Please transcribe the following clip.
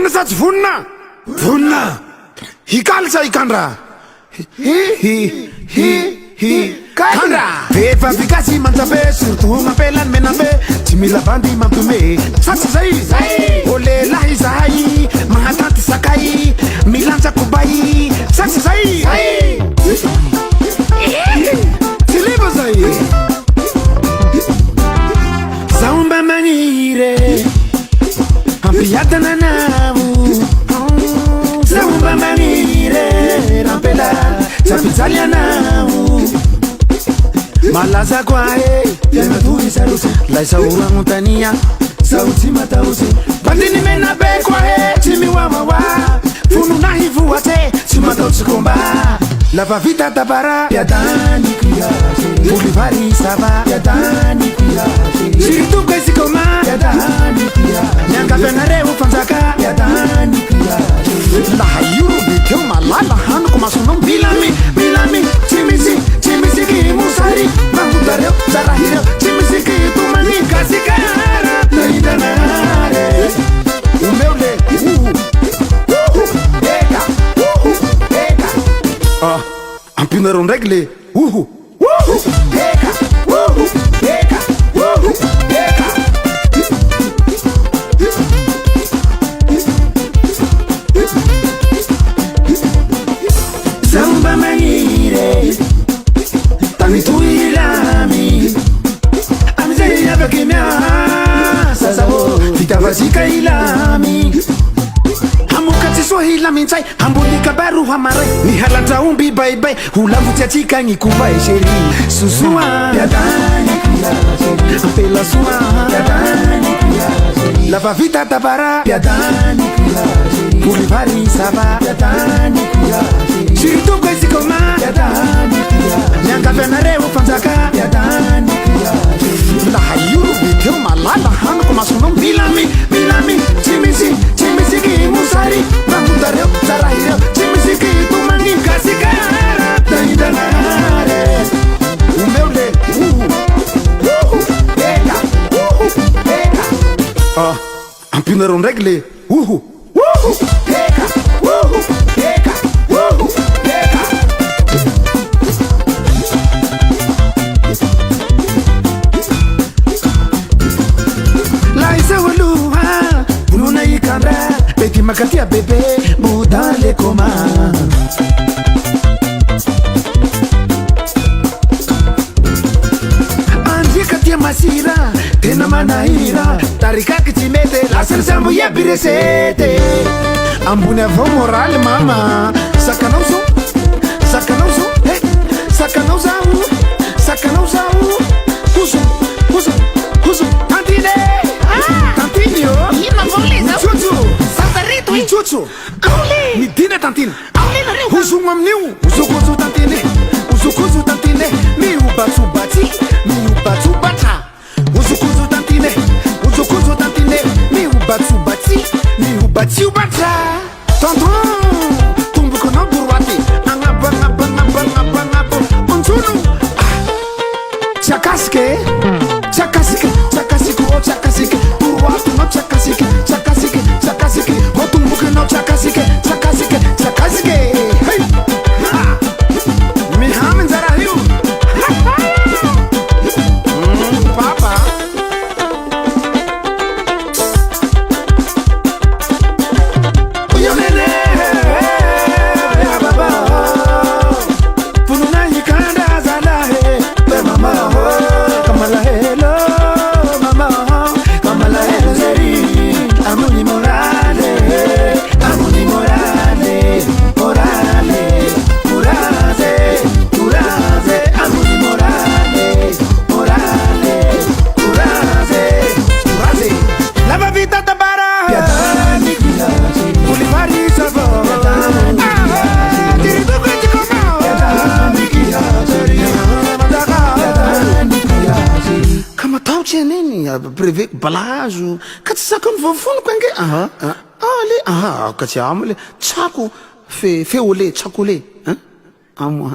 Vonina sa tsy vonina? Vonina. Hikaly sa hikandra? Kandra. Vehivavy gasy manjabe surtout mampelany menabe tsy mila bandy mampiome satsy zay o lehilahy zahay magnatanty sakay milantsako bay satsy zay tsy liva zay zaho mba magnire ampiadana anao zaho mba magnire rampela zafijaly anao malaza kwa yana turi sarusi laisa urangu tania sauti matausi bandini mena be kwa chimi wa mawa funu na hivu wate simatausi komba lava vita tabara yadani kiyashi ulivari saba yadani kiyashi shiritu kwezi koma yadani kiyashi nyanga venare ufanzaka yadani kiyashi la hayuru bitu malala hanu kumasunom bilami chimisi kimusari mangudareo zarahireo chimisi kitumani kasikara naidanare umeule eka ampinaro ndraiky le eka zamba manire tanituilami amizei avakemia sasavo vitavazika ilami hamukati swahilami ntsay hambolika baru hamare nihalatra omby baibay holavutsy atsika gny komba e sheri sosoa ampela soa lava vita tabara bolivari sava shiritoko ezikoma nyanga venareo fanzaka lahayuru viteo malala hanako masonom bilami chimisi kimusari mangudareo zarahireo chimisi kitumani kasikara daidanare umeule eka ampinaro ndraiky le makatia bebe budale koma andika tia masira tena manahira tarikaki tsy mety lasany sambo iabiresete ambony avao moraly mama sakanao zao kuso tantine tantine Chuchu, ni dine tantine. Uzungu amniu, uzukuzu tantine, mi ubatu bata. Uzukuzu tantine, mi ubatu bata. Tonton, tumbu kono burwati, angaba. Unzunu, chakasike, burwati no chakasike. No chakasike hey mi hamen zarahiu papa uyonene ya baba fununa yikanda zalahe be mama kamala hello mama kamala hello zeri amuni morale privé balazo ka tsy sakany vavony ko ange le ka tsy amo le tsako fe ole tsako le amo